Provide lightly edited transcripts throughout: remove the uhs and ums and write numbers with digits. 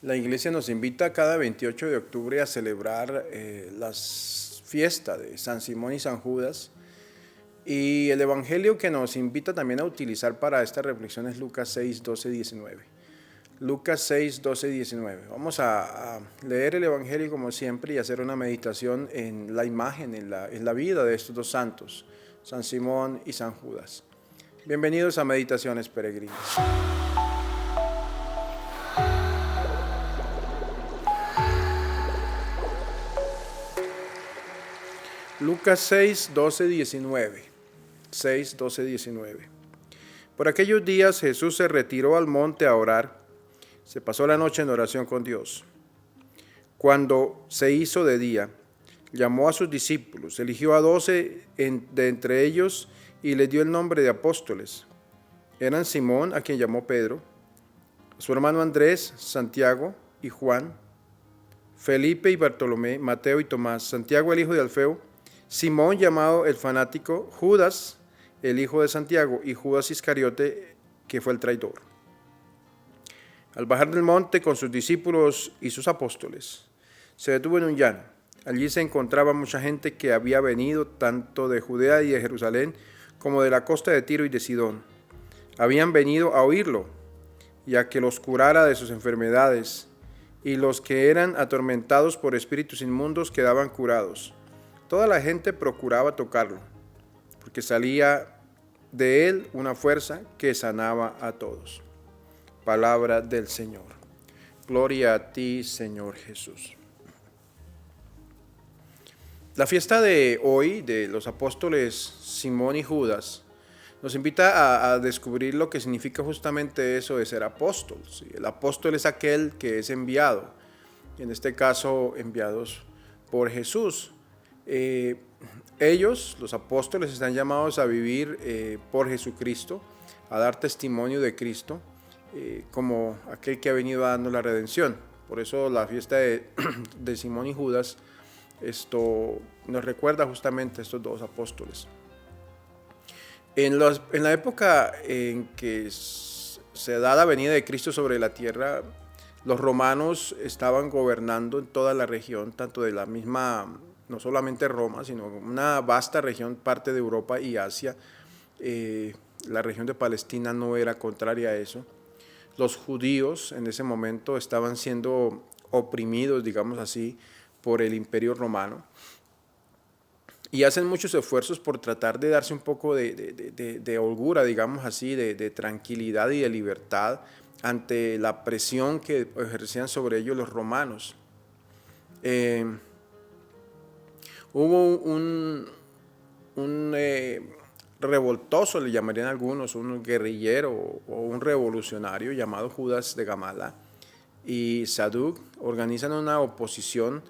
La iglesia nos invita cada 28 de octubre a celebrar las fiestas de San Simón y San Judas. Y el evangelio que nos invita también a utilizar para esta reflexión es Lucas 6, 12, 19. Lucas 6, 12, 19. Vamos a leer el evangelio como siempre y hacer una meditación en la imagen, en la vida de estos dos santos, San Simón y San Judas. Bienvenidos a Meditaciones Peregrinas. Lucas 6, 12, 19. 6, 12, 19. Por aquellos días Jesús se retiró al monte a orar. Se pasó la noche en oración con Dios. Cuando se hizo de día, llamó a sus discípulos, eligió a 12 de entre ellos y les dio el nombre de apóstoles. Eran Simón, a quien llamó Pedro, su hermano Andrés, Santiago y Juan, Felipe y Bartolomé, Mateo y Tomás, Santiago el hijo de Alfeo, Simón llamado el fanático, Judas el hijo de Santiago y Judas Iscariote, que fue el traidor. Al bajar del monte con sus discípulos y sus apóstoles, se detuvo en un llano. Allí se encontraba mucha gente que había venido tanto de Judea y de Jerusalén como de la costa de Tiro y de Sidón. Habían venido a oírlo y a que los curara de sus enfermedades, y los que eran atormentados por espíritus inmundos quedaban curados. Toda la gente procuraba tocarlo, porque salía de él una fuerza que sanaba a todos. Palabra del Señor. Gloria a ti, Señor Jesús. La fiesta de hoy de los apóstoles Simón y Judas nos invita a descubrir lo que significa justamente eso de ser apóstol. ¿Sí? El apóstol es aquel que es enviado, y en este caso enviados por Jesús. Ellos, los apóstoles, están llamados a vivir por Jesucristo, a dar testimonio de Cristo, como aquel que ha venido dando la redención. Por eso la fiesta de Simón y Judas, esto nos recuerda justamente a estos dos apóstoles. En la época en que se da la venida de Cristo sobre la tierra, los romanos estaban gobernando en toda la región, tanto de la misma, no solamente Roma, sino una vasta región, parte de Europa y Asia. La región de Palestina no era contraria a eso. Los judíos en ese momento estaban siendo oprimidos, digamos así, por el Imperio Romano. Y hacen muchos esfuerzos por tratar de darse un poco de holgura, digamos así, de tranquilidad y de libertad ante la presión que ejercían sobre ellos los romanos. Hubo un revoltoso, le llamarían algunos, un guerrillero o un revolucionario llamado Judas de Gamala y Saduc, organizan una oposición.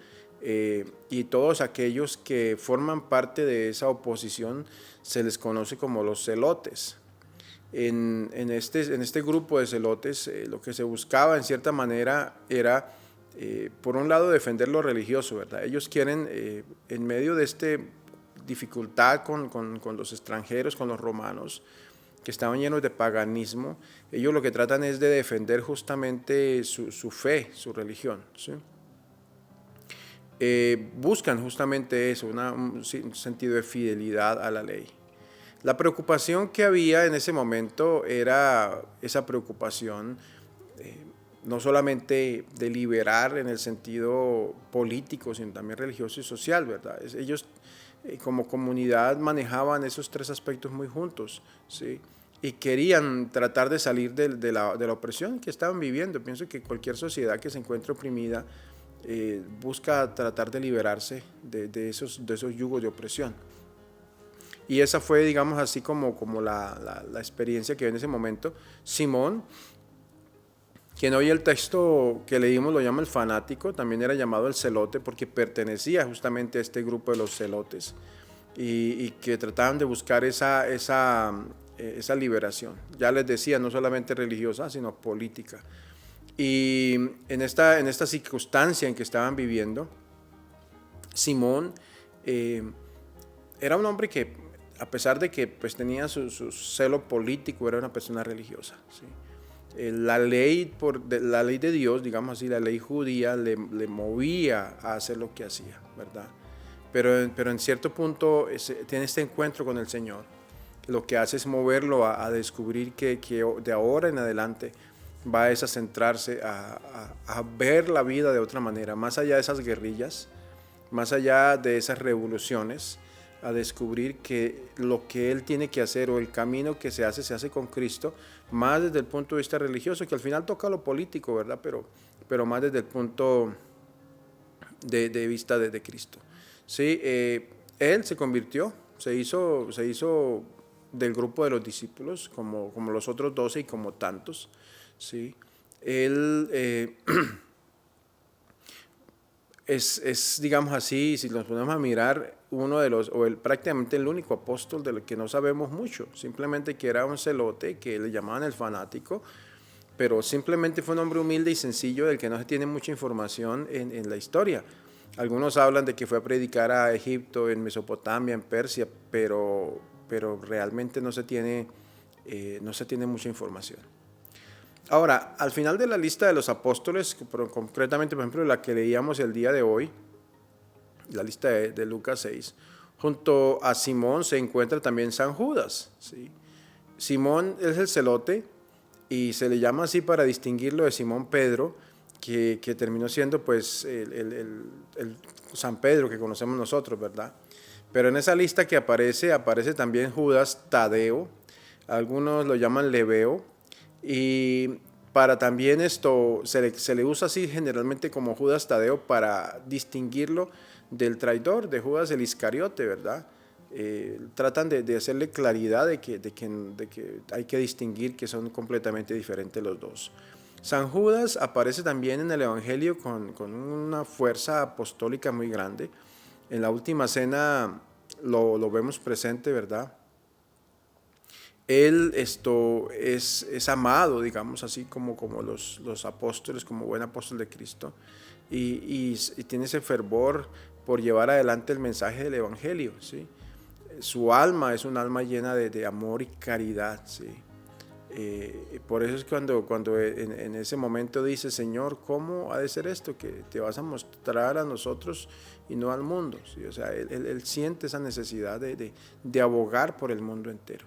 Y todos aquellos que forman parte de esa oposición se les conoce como los celotes. En este grupo de celotes lo que se buscaba en cierta manera era, por un lado, defender lo religioso, ¿verdad? Ellos quieren, en medio de esta dificultad con los extranjeros, con los romanos, que estaban llenos de paganismo, ellos lo que tratan es de defender justamente su fe, su religión, ¿sí? Buscan justamente eso, un sentido de fidelidad a la ley. La preocupación que había en ese momento era esa preocupación no solamente de liberar en el sentido político, sino también religioso y social, ¿verdad? Ellos como comunidad manejaban esos tres aspectos muy juntos, ¿sí? Y querían tratar de salir de la opresión que estaban viviendo. Pienso que cualquier sociedad que se encuentre oprimida busca tratar de liberarse de esos yugos de opresión. Y esa fue, digamos así, como la experiencia que en ese momento. Simón, quien hoy el texto que leímos lo llama el fanático, también era llamado el celote porque pertenecía justamente a este grupo de los celotes y que trataban de buscar esa liberación. Ya les decía, no solamente religiosa, sino política. Y en esta circunstancia en que estaban viviendo, Simón era un hombre que, a pesar de que pues, tenía su celo político, era una persona religiosa, ¿sí? la ley de Dios, digamos así, la ley judía le movía a hacer lo que hacía, ¿verdad? Pero en cierto punto tiene este encuentro con el Señor. Lo que hace es moverlo a descubrir que de ahora en adelante va a centrarse a ver la vida de otra manera, más allá de esas guerrillas, más allá de esas revoluciones, a descubrir que lo que él tiene que hacer o el camino que se hace con Cristo, más desde el punto de vista religioso, que al final toca lo político, ¿verdad? Pero más desde el punto de vista de Cristo. Sí, él se convirtió, se hizo del grupo de los discípulos, como los otros 12 y como tantos. ¿Sí? Él es, digamos así, si nos ponemos a mirar, uno de los, prácticamente el único apóstol del que no sabemos mucho, simplemente que era un celote, que le llamaban el fanático, pero simplemente fue un hombre humilde y sencillo del que no se tiene mucha información en la historia. Algunos hablan de que fue a predicar a Egipto, en Mesopotamia, en Persia, pero realmente no se tiene mucha información. Ahora, al final de la lista de los apóstoles, concretamente, por ejemplo, la que leíamos el día de hoy, la lista de Lucas 6, junto a Simón se encuentra también San Judas. ¿Sí? Simón es el celote y se le llama así para distinguirlo de Simón Pedro, que terminó siendo pues el San Pedro que conocemos nosotros, ¿verdad? Pero en esa lista que aparece también Judas Tadeo, algunos lo llaman Leveo, y para también esto se le usa así generalmente como Judas Tadeo para distinguirlo del traidor, de Judas el Iscariote, ¿verdad? Tratan de hacerle claridad de que hay que distinguir que son completamente diferentes los dos. San Judas aparece también en el Evangelio con una fuerza apostólica muy grande. En la última cena lo vemos presente, ¿verdad? Él es amado, digamos así, como los apóstoles, como buen apóstol de Cristo, y tiene ese fervor por llevar adelante el mensaje del Evangelio, ¿sí? Su alma es un alma llena de amor y caridad, ¿sí? Por eso es cuando en ese momento dice, Señor, ¿cómo ha de ser esto? Que te vas a mostrar a nosotros y no al mundo, ¿sí? O sea, él siente esa necesidad de abogar por el mundo entero.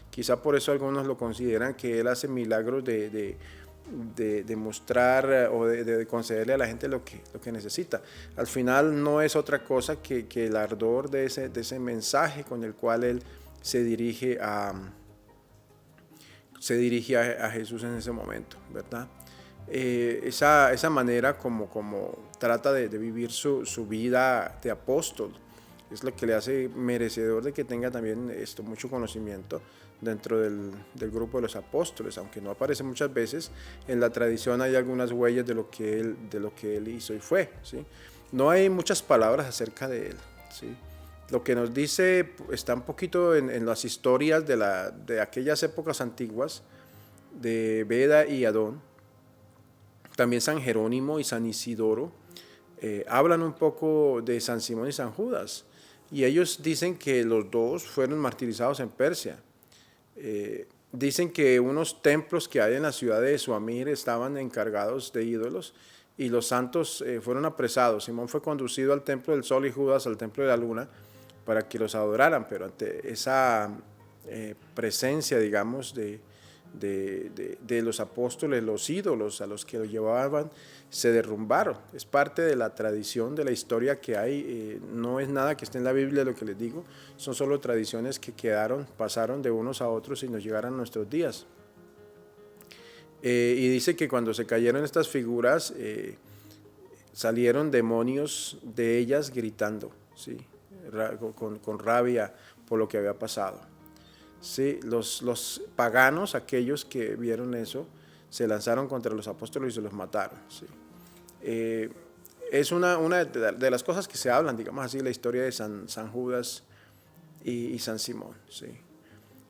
Quizá por eso algunos lo consideran que él hace milagros de mostrar o de concederle a la gente lo que necesita. Al final no es otra cosa que el ardor de ese mensaje con el cual él se dirige a Jesús en ese momento, ¿verdad? Esa manera como trata de vivir su vida de apóstol es lo que le hace merecedor de que tenga también mucho conocimiento dentro del grupo de los apóstoles, aunque no aparece muchas veces. En la tradición hay algunas huellas de lo que él hizo y fue, ¿sí? No hay muchas palabras acerca de él, ¿sí? Lo que nos dice está un poquito en las historias de aquellas épocas antiguas, de Beda y Adón. También San Jerónimo y San Isidoro hablan un poco de San Simón y San Judas. Y ellos dicen que los dos fueron martirizados en Persia. Dicen que unos templos que hay en la ciudad de Suamir estaban encargados de ídolos y los santos fueron apresados. Simón fue conducido al templo del sol y Judas al templo de la luna para que los adoraran, pero ante esa presencia, digamos, de los apóstoles, los ídolos a los que lo llevaban se derrumbaron. Es parte de la tradición, de la historia que hay. No es nada que esté en la Biblia lo que les digo, son solo tradiciones que pasaron de unos a otros y nos llegaron a nuestros días. Y dice que cuando se cayeron estas figuras, salieron demonios de ellas gritando, ¿sí? con rabia por lo que había pasado. Sí, los paganos, aquellos que vieron eso, se lanzaron contra los apóstoles y se los mataron. ¿Sí? Es una de las cosas que se hablan, digamos así, la historia de San Judas y San Simón. ¿Sí?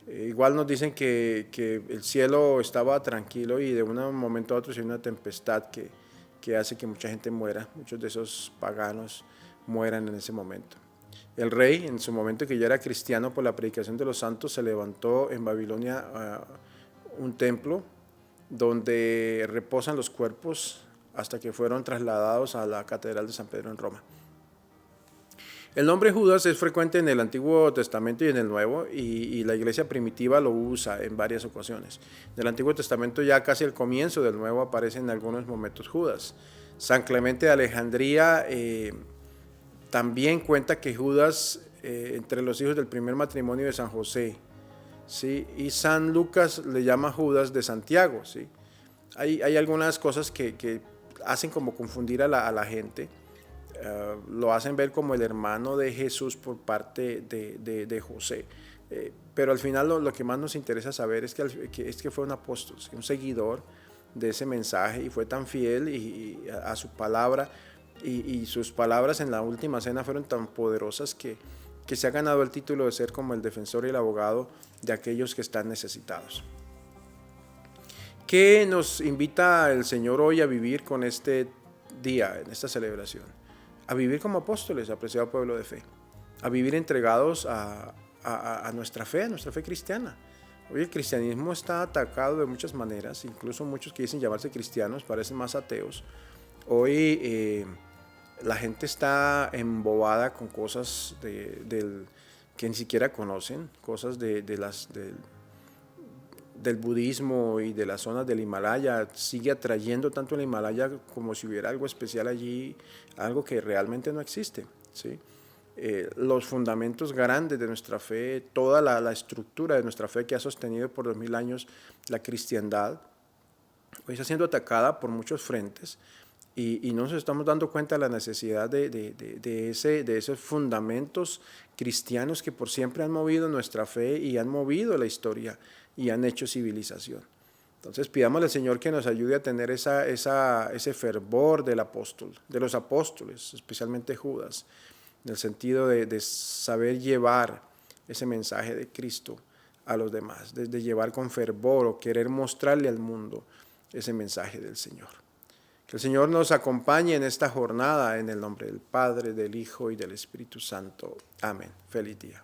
Igual nos dicen que el cielo estaba tranquilo y de un momento a otro se viene una tempestad que hace que mucha gente muera, muchos de esos paganos mueran en ese momento. El rey, en su momento que ya era cristiano por la predicación de los santos, se levantó en Babilonia un templo donde reposan los cuerpos hasta que fueron trasladados a la Catedral de San Pedro en Roma. El nombre Judas es frecuente en el Antiguo Testamento y en el Nuevo, y la iglesia primitiva lo usa en varias ocasiones. En el Antiguo Testamento, ya casi al comienzo del Nuevo, aparece en algunos momentos Judas. San Clemente de Alejandría también cuenta que Judas, entre los hijos del primer matrimonio de San José, ¿sí? Y San Lucas le llama Judas de Santiago, ¿sí? Hay algunas cosas que hacen como confundir a la gente. Lo hacen ver como el hermano de Jesús por parte de José. Pero al final lo que más nos interesa saber es que fue un apóstol, un seguidor de ese mensaje, y fue tan fiel a su palabra, y sus palabras en la última cena fueron tan poderosas que se ha ganado el título de ser como el defensor y el abogado de aquellos que están necesitados. ¿Qué nos invita el Señor hoy a vivir con este día, en esta celebración? A vivir como apóstoles, apreciado pueblo de fe, a vivir entregados a nuestra fe cristiana. Hoy el cristianismo está atacado de muchas maneras, incluso muchos que dicen llamarse cristianos parecen más ateos. Hoy la gente está embobada con cosas que ni siquiera conocen, cosas del budismo y de las zonas del Himalaya. Sigue atrayendo tanto el Himalaya como si hubiera algo especial allí, algo que realmente no existe, ¿sí? Los fundamentos grandes de nuestra fe, toda la estructura de nuestra fe que ha sostenido por 2000 años la cristiandad, hoy está siendo atacada por muchos frentes, y no nos estamos dando cuenta de la necesidad de esos fundamentos cristianos que por siempre han movido nuestra fe y han movido la historia y han hecho civilización. Entonces pidámosle al Señor que nos ayude a tener ese fervor de los apóstoles, especialmente Judas, en el sentido de saber llevar ese mensaje de Cristo a los demás, de llevar con fervor o querer mostrarle al mundo ese mensaje del Señor. Que el Señor nos acompañe en esta jornada, en el nombre del Padre, del Hijo y del Espíritu Santo. Amén. Feliz día.